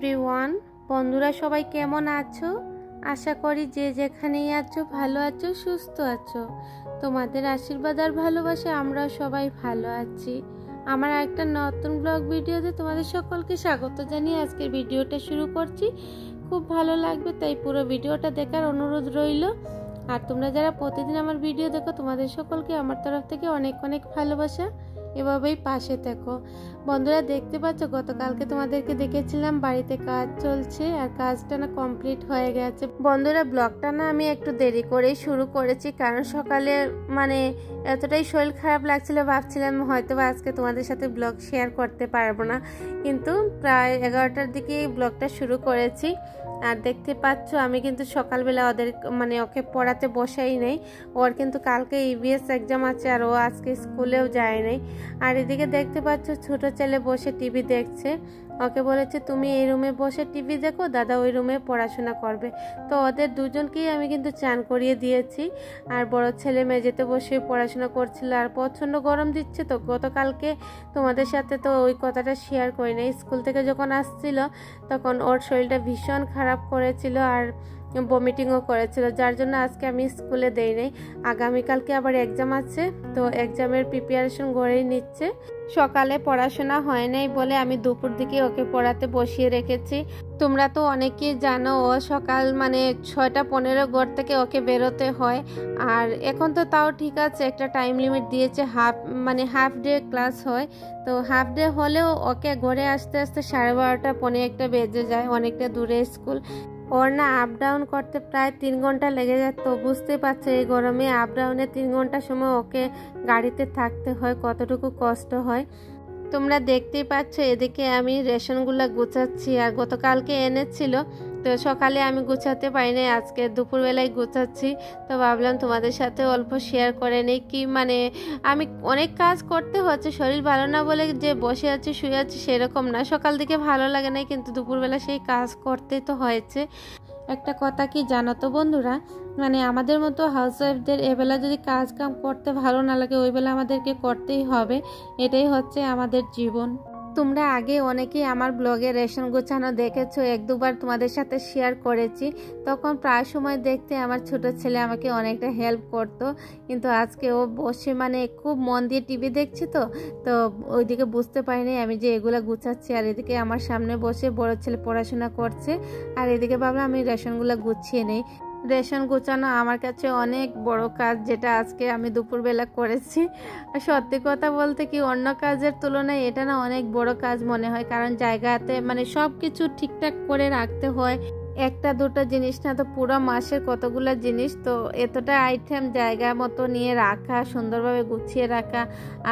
Everyone, বন্ধুরা সবাই কেমন আছো? আশা করি যে যেখানেই আছো ভালো আছো, সুস্থ আছো। তোমাদের আশীর্বাদ আর ভালোবাসা আমরা সবাই ভালো আছি। আমার একটা নতুন ব্লগ ভিডিওতে তোমাদের সকলকে স্বাগত জানিয়ে আজকের ভিডিওটা শুরু করছি। খুব ভালো লাগবে, তাই পুরো ভিডিওটা দেখার অনুরোধ রইল। আর তোমরা যারা প্রতিদিন আমার ভিডিও দেখো, তোমাদের সকলকে আমার তরফ থেকে অনেক অনেক ভালোবাসা। এভাবেই পাশে থেকো। বন্ধুরা দেখতে পাচ্ছ, গতকালকে তোমাদেরকে দেখেছিলাম বাড়িতে কাজ চলছে আর কাজটা না কমপ্লিট হয়ে গেছে। বন্ধুরা ব্লগটা না আমি একটু দেরি করেই শুরু করেছি, কারণ সকালে এতটাই শরীর খারাপ লাগছিল, ভাবছিলাম হয়তো আজকে তোমাদের সাথে ব্লগ শেয়ার করতে পারবো না, কিন্তু প্রায় 11টার দিকেই ব্লগটা শুরু করেছি। আর দেখতে পাচ্ছ আমি কিন্তু সকালবেলা ওকে পড়াতে বসাই নেই। ওর কিন্তু কালকে ইভিএস এক্সাম আছে আর ও আজকে স্কুলেও যায় নাই। আর এদিকে দেখতে পাচ্ছ ছোট ছেলে বসে টিভি দেখছে। ওকে বলেছে তুমি এই রুমে বসে টিভি দেখো, দাদা ওই রুমে পড়াশোনা করবে। তো ওদের দুজনকেই আমি কিন্তু চান করিয়ে দিয়েছি। আর বড় ছেলে মেঝেতে বসে পড়াশোনা করছিল। আর প্রচণ্ড গরম দিচ্ছে, তো গতকালকে তোমাদের সাথে তো ওই কথাটা শেয়ার করি নাই। স্কুল থেকে যখন আসছিল তখন ওর শরীরটা ভীষণ খারাপ করেছিল আর বমিটিংও করেছিল, যার জন্য আজকে আমি স্কুলে দেই নাই। আগামীকালকে আবার এক্সাম আছে, তো এক্সামের প্রিপারেশন করেই নিচ্ছে। সকালে পড়াশোনা হয় নাই বলে আমি দুপুর দিকে ওকে পড়াতে বসিয়ে রেখেছি। তোমরা তো অনেকেই জানো ও সকাল 6:15 ঘর থেকে ওকে বেরোতে হয়। আর এখন তো তাও ঠিক আছে, একটা টাইম লিমিট দিয়েছে, হাফ ডে ক্লাস হয়। তো হাফ ডে হলেও ওকে ঘরে আসতে আসতে 12:30 পৌনে 1 বেজে যায়, অনেকটা দূরে স্কুল। ওর না আপ ডাউন করতে প্রায় 3 ঘন্টা লেগে যায়। তো বুঝতে পারছো এই গরমে আপ ডাউনে 3 ঘন্টা সময় ওকে গাড়িতে থাকতে হয়, কতটুকু কষ্ট হয়। তোমরা দেখতেই পাচ্ছ এদিকে আমি রেশনগুলো গুছাচ্ছি। আর গতকালকে এনেছিল, তো সকালে আমি গুছাতে পারি নাই, আজকে দুপুরবেলায় গুছাচ্ছি। তো ভাবলাম তোমাদের সাথে অল্প শেয়ার করে নিই। আমি অনেক কাজ করতে হচ্ছে, শরীর ভালো না বলে যে বসে আছি শুয়ে আছি সেরকম না। সকাল দিকে ভালো লাগে না, কিন্তু দুপুরবেলা সেই কাজ করতে তো হয়েছে। একটা কথা কি জানো তো বন্ধুরা, আমাদের মতো হাউসওয়াইফদের এবেলা যদি কাজ কাম করতে ভালো না লাগে, ওই বেলা আমাদেরকে করতেই হবে। এটাই হচ্ছে আমাদের জীবন। তোমরা আগে অনেকেই আমার ব্লগে রেশন গোছানো দেখেছো, 1-2বার তোমাদের সাথে শেয়ার করেছি। তখন প্রায় সময় দেখতে আমার ছোট ছেলে আমাকে অনেকটা হেল্প করতো, কিন্তু আজকে ও বসে খুব মন দিয়ে টিভি দেখছি। তো ওইদিকে বুঝতে পারিনি আমি যে এগুলা গুছাচ্ছি। আর এদিকে আমার সামনে বসে বড় ছেলে পড়াশোনা করছে, আর এদিকে ভাবলাম আমি রেশনগুলো গুছিয়ে নেই। রেশন গোছানো আমার কাছে অনেক বড় কাজ, যেটা আজকে আমি দুপুরবেলা করেছি। সত্যি কথা বলতে কি, অন্য কাজের তুলনায় এটা না অনেক বড় কাজ মনে হয়, কারণ জায়গাতে সব কিছু ঠিকঠাক করে রাখতে হয়। একটা দুটো জিনিস না, তো পুরো মাসের কতগুলো জিনিস, তো এতটা আইটেম জায়গা মতো নিয়ে রাখা, সুন্দরভাবে গুছিয়ে রাখা।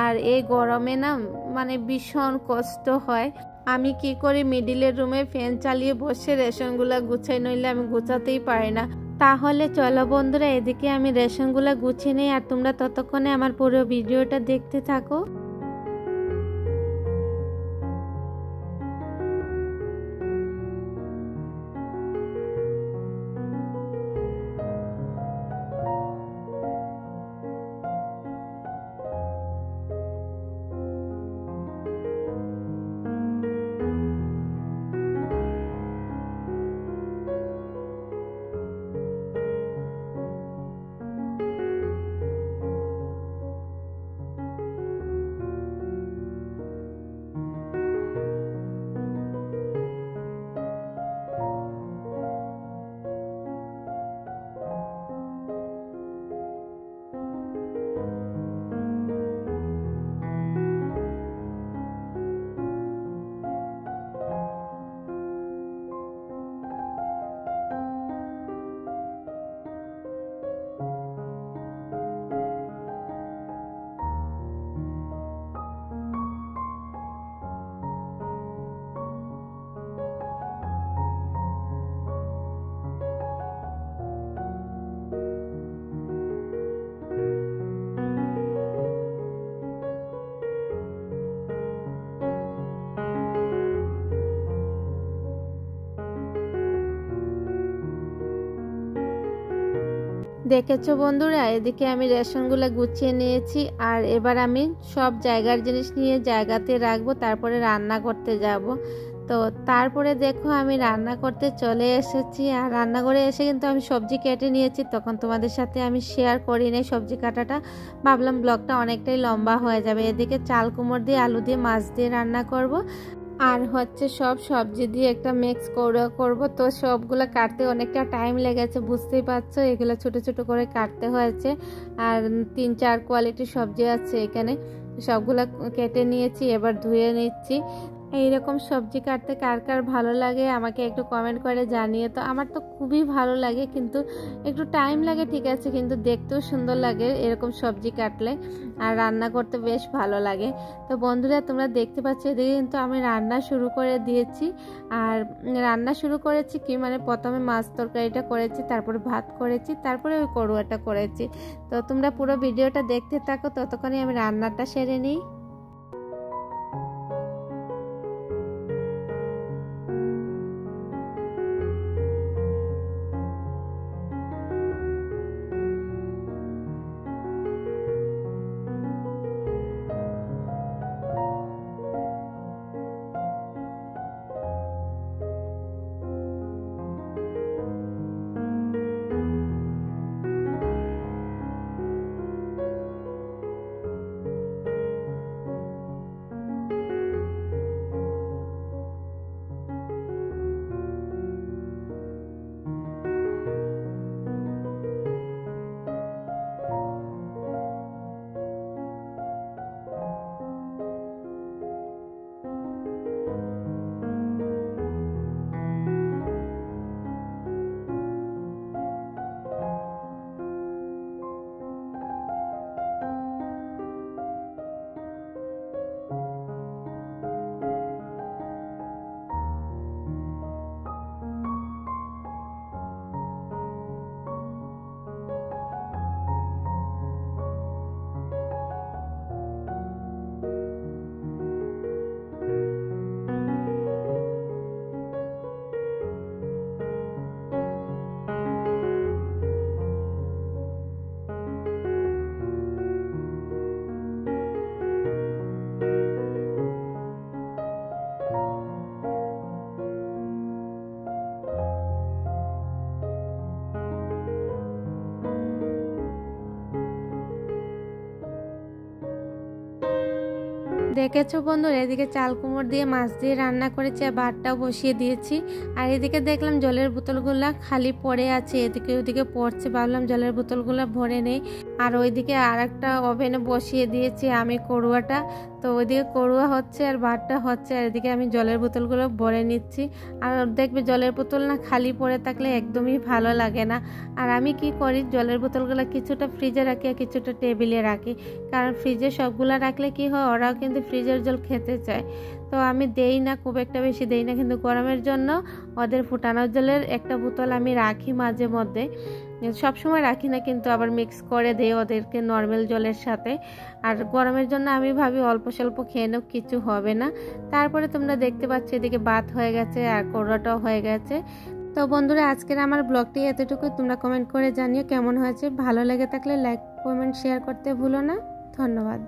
আর এই গরমে না ভীষণ কষ্ট হয়। আমি কি করি, মিডিলের রুমে ফ্যান চালিয়ে বসে রেশনগুলা গুছাই, নইলে আমি গুছাতেই পারি না। তাহলে চলো বন্ধুরা, এদিকে আমি রেশনগুলা গুছিয়ে নিই, আর তোমরা ততক্ষণে আমার পুরো ভিডিওটা দেখতে থাকো। দেখেছো বন্ধুরা, এদিকে আমি রেশনগুলো গুছিয়ে নিয়েছি। আর এবার আমি সব জায়গার জিনিস নিয়ে জায়গাতে রাখবো, তারপরে রান্না করতে যাব। তো তারপরে দেখো আমি রান্না করতে চলে এসেছি, আর রান্নাঘরে এসে কিন্তু আমি সবজি কেটে নিয়েছি। তখন তোমাদের সাথে আমি শেয়ার করি নাই সবজি কাটাটা, ভাবলাম ব্লগটা অনেকটাই লম্বা হয়ে যাবে। এদিকে চাল কুমড় দিয়ে আলু দিয়ে মাছ দিয়ে রান্না করব, আর হচ্ছে সব সবজি দিয়ে একটা মিক্স করব। তো সবগুলো কাটতে অনেকটা টাইম লেগেছে, বুঝতেই পারছো। এগুলো ছোট ছোট করে কাটতে হয়েছে, আর 3-4 কোয়ালিটির সবজি আছে এখানে। সবগুলো কেটে নিয়েছি, এবার ধুয়ে নিচ্ছি। এইরকম সবজি কাটতে কার কার ভালো লাগে আমাকে একটু কমেন্ট করে জানিয়ে। তো আমার তো খুবই ভালো লাগে, কিন্তু একটু টাইম লাগে ঠিক আছে, কিন্তু দেখতেও সুন্দর লাগে এরকম সবজি কাটলে, আর রান্না করতে বেশ ভালো লাগে। তো বন্ধুরা তোমরা দেখতে পাচ্ছ এদিকে কিন্তু আমি রান্না শুরু করে দিয়েছি। আর রান্না শুরু করেছি কি মানে প্রথমে মাছ তরকারিটা করেছি, তারপরে ভাত করেছি, তারপরে ওই করুয়াটা করেছি। তো তোমরা পুরো ভিডিওটা দেখতে থাকো, ততক্ষণে আমি রান্নাটা সেরে নিই। দেখেছো বন্ধুরা, এদিকে চাল কুমড় দিয়ে মাছ দিয়ে রান্না করেছি, আর ভাতটাও বসিয়ে দিয়েছি। আর এদিকে দেখলাম জলের বোতলগুলা খালি পড়ে আছে, এদিকে ওদিকে পড়ছে, ভাবলাম জলের বোতলগুলো ভরে নেই। আর ওইদিকে আর একটা ওভেনে বসিয়ে দিয়েছি আমি করুয়াটা। তো ওইদিকে করুয়া হচ্ছে আর ভাতটা হচ্ছে, আর এদিকে আমি জলের বোতলগুলো ভরে নিচ্ছি। আর দেখবে জলের বোতল না খালি পড়ে থাকলে একদমই ভালো লাগে না। আর আমি কি করি, জলের বোতলগুলো কিছুটা ফ্রিজে রাখি আর কিছুটা টেবিলে রাখি, কারণ ফ্রিজে সবগুলা রাখলে কি হয়, ওরাও কিন্তু ফ্রিজের জল খেতে চায়। তো আমি দেই না, খুব একটা বেশি দেই না, কিন্তু গরমের জন্য ওদের ফুটানোর জলের একটা বোতল আমি রাখি মাঝে মধ্যে। সব সময় রাখি না, কিন্তু আবার মিক্স করে দেই ওদেরকে নর্মাল জলের সাথে। আর গরমের জন্য আমি ভাবি অল্প স্বল্প খেয়ে নেও, কিছু হবে না। তারপরে তোমরা দেখতে পাচ্ছ এদিকে ভাত হয়ে গেছে আর করোটাও হয়ে গেছে। তো বন্ধুরা আজকের আমার ব্লগটি এতটুকু। তোমরা কমেন্ট করে জানিও কেমন হয়েছে। ভালো লেগে থাকলে লাইক কমেন্ট শেয়ার করতে ভুলো না। ধন্যবাদ।